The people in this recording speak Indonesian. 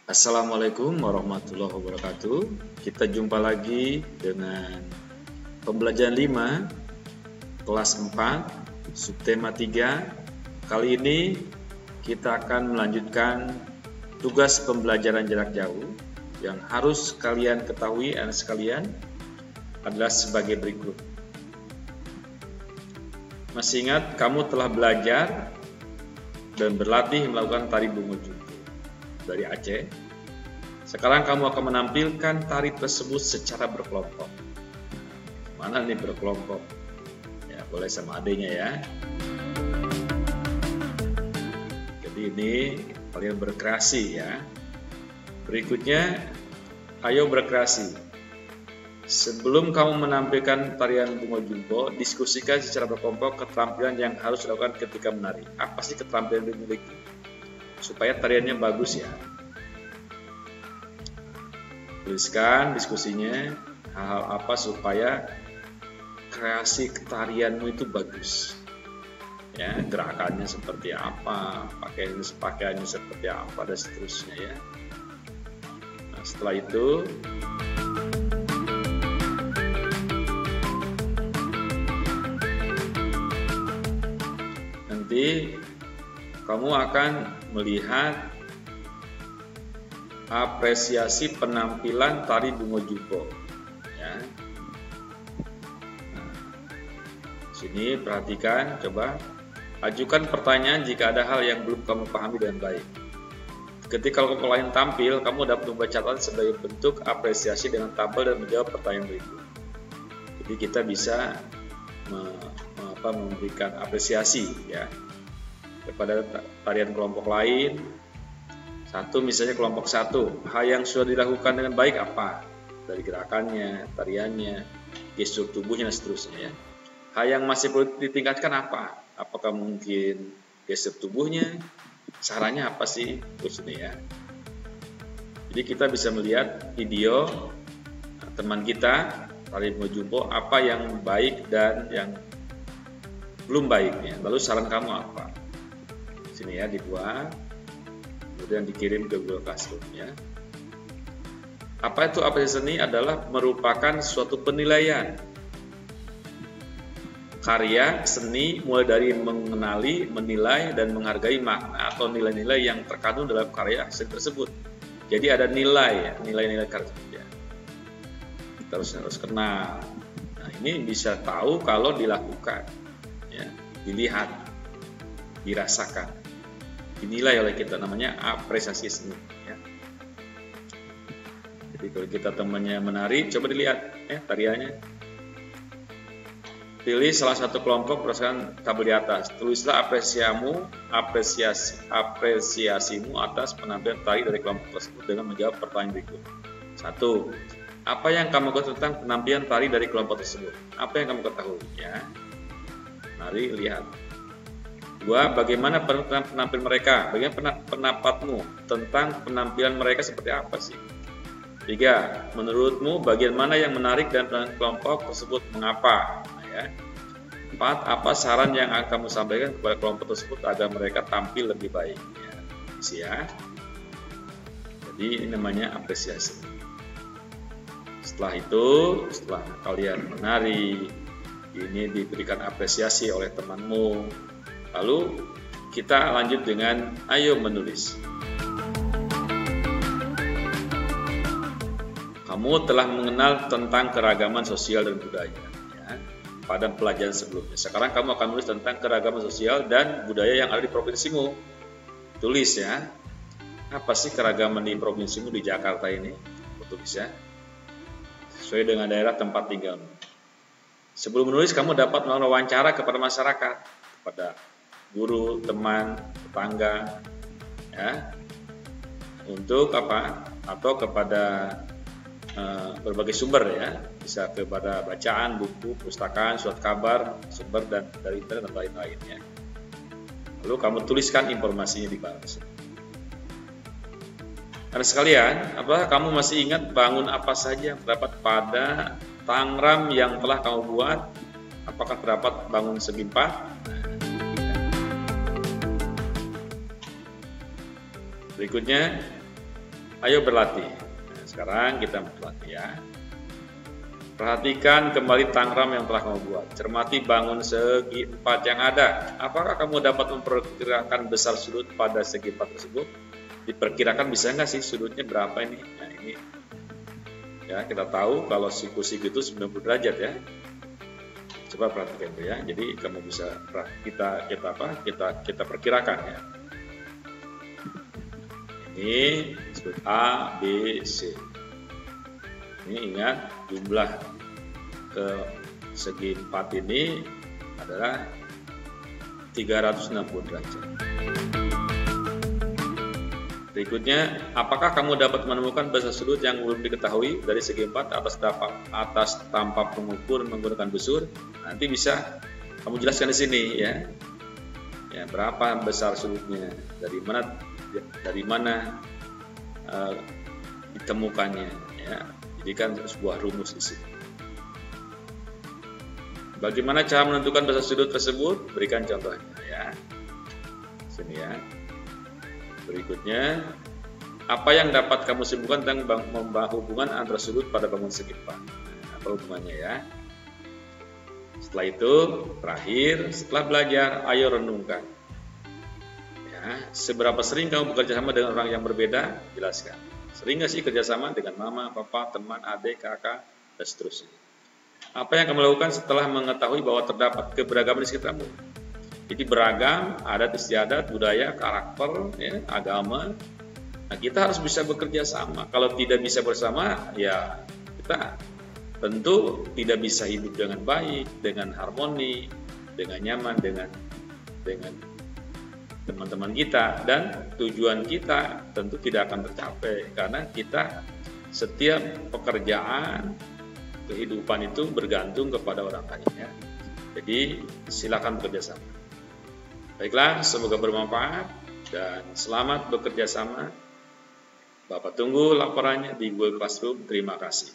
Assalamualaikum warahmatullahi wabarakatuh. Kita jumpa lagi dengan pembelajaran 5 kelas 4 subtema 3. Kali ini kita akan melanjutkan tugas pembelajaran jarak jauh yang harus kalian ketahui anak sekalian adalah sebagai berikut. Masih ingat kamu telah belajar dan berlatih melakukan tari bungo jumbo dari Aceh. Sekarang kamu akan menampilkan tari tersebut secara berkelompok. Mana nih berkelompok? Ya, boleh sama adanya ya. Jadi ini kalian berkreasi ya. Berikutnya, ayo berkreasi. Sebelum kamu menampilkan tarian bungo jumbo, diskusikan secara berkelompok keterampilan yang harus dilakukan ketika menari. Apa sih keterampilan yang dimiliki? Supaya tariannya bagus ya. Tuliskan diskusinya hal-hal apa supaya kreasi tarianmu itu bagus. Ya, gerakannya seperti apa, pakaiannya seperti apa dan seterusnya ya. Nah, setelah itu nanti kamu akan melihat apresiasi penampilan tari bungo jumbo ya. Nah, sini perhatikan, coba ajukan pertanyaan jika ada hal yang belum kamu pahami dengan baik. Ketika kelompok lain tampil, kamu dapat membuat catatan sebagai bentuk apresiasi dengan tabel dan menjawab pertanyaan berikut. Jadi kita bisa memberikan apresiasi ya kepada tarian kelompok lain. Satu, misalnya kelompok 1, hal yang sudah dilakukan dengan baik apa? Dari gerakannya, tariannya, gestur tubuhnya, dan seterusnya ya. Hal yang masih perlu ditingkatkan apa? Apakah mungkin gestur tubuhnya? Caranya apa sih? Terus ini ya. Jadi kita bisa melihat video teman kita, tari bungo jumbo, apa yang baik dan yang belum baiknya. Lalu saran kamu apa? Sini ya, dibuat. Kemudian dikirim ke Google Classroom ya. Apa itu apresiasi seni? Adalah merupakan suatu penilaian karya seni mulai dari mengenali, menilai, dan menghargai makna atau nilai-nilai yang terkandung dalam karya seni tersebut. Jadi ada nilai, nilai-nilai karya. Kita harus kenal. Nah, ini bisa tahu kalau dilakukan, ya, dilihat, dirasakan, dinilai oleh kita, namanya apresiasi seni ya. Jadi kalau kita temannya menari, coba dilihat tariannya. Pilih salah satu kelompok berdasarkan tabel di atas. Tulislah apresiasimu atas penampilan tari dari kelompok tersebut dengan menjawab pertanyaan berikut. 1. Apa yang kamu ketahui tentang penampilan tari dari kelompok tersebut? Apa yang kamu ketahui ya? Mari lihat. 2. Bagaimana penampilan mereka? Bagaimana pendapatmu tentang penampilan mereka seperti apa sih? 3. Menurutmu bagian mana yang menarik dan kelompok tersebut mengapa? Nah, ya. 4. Apa saran yang akan kamu sampaikan kepada kelompok tersebut agar mereka tampil lebih baik? Ya. Jadi ini namanya apresiasi. Setelah itu, setelah kalian menari, ini diberikan apresiasi oleh temanmu. Lalu kita lanjut dengan ayo menulis. Kamu telah mengenal tentang keragaman sosial dan budaya ya, pada pelajaran sebelumnya. Sekarang kamu akan menulis tentang keragaman sosial dan budaya yang ada di provinsimu. Tulis ya. Apa sih keragaman di provinsimu di Jakarta ini? Tulis ya. Sesuai dengan daerah tempat tinggalmu. Sebelum menulis, kamu dapat melakukan wawancara kepada masyarakat, kepada guru, teman, tetangga, ya, untuk apa? Atau kepada berbagai sumber ya, bisa kepada bacaan, buku, pustakaan, surat kabar, sumber dan dari internet dan lain-lain ya. Lalu kamu tuliskan informasinya di bawah. Anak sekalian, apa kamu masih ingat bangun apa saja yang terdapat pada tangram yang telah kamu buat? Apakah terdapat bangun segi 4? Berikutnya, Ayo berlatih. Nah, sekarang kita berlatih ya. Perhatikan kembali tangram yang telah kamu buat. Cermati bangun segi 4 yang ada. Apakah kamu dapat memperkirakan besar sudut pada segi 4 tersebut? Diperkirakan bisa nggak sih sudutnya berapa ini? Nah ini ya, kita tahu kalau siku-siku itu 90 derajat ya. Coba perhatikan itu ya. Jadi kamu bisa kita perkirakan ya. Ini sudut A, B, C. Ini ingat jumlah ke segi 4 ini adalah 360 derajat. Berikutnya, apakah kamu dapat menemukan besar sudut yang belum diketahui dari segi 4 atas tanpa pengukur menggunakan busur? Nanti bisa kamu jelaskan di sini ya. Ya, berapa besar sudutnya, dari mana ditemukannya ya. Jadikan sebuah rumus di sini. Bagaimana cara menentukan besar sudut tersebut? Berikan contohnya ya. Sini ya. Berikutnya, apa yang dapat kamu simpulkan tentang hubungan antara sudut pada bangun segi 4? Apa hubungannya ya? Setelah itu, terakhir, setelah belajar, ayo renungkan. Ya, seberapa sering kamu bekerja sama dengan orang yang berbeda? Jelaskan. Sering nggak sih kerjasama dengan mama, papa, teman, adik, kakak, dan seterusnya? Apa yang kamu lakukan setelah mengetahui bahwa terdapat keberagaman di sekitarmu? Jadi beragam, adat istiadat, budaya, karakter, ya, agama. Nah, kita harus bisa bekerja sama. Kalau tidak bisa bersama, ya kita tentu tidak bisa hidup dengan baik, dengan harmoni, dengan nyaman, dengan teman-teman kita, dan tujuan kita tentu tidak akan tercapai karena kita setiap pekerjaan kehidupan itu bergantung kepada orang lain ya. Jadi silakan bekerja sama. Baiklah, semoga bermanfaat dan selamat bekerja sama. Bapak tunggu laporannya di Google Classroom. Terima kasih.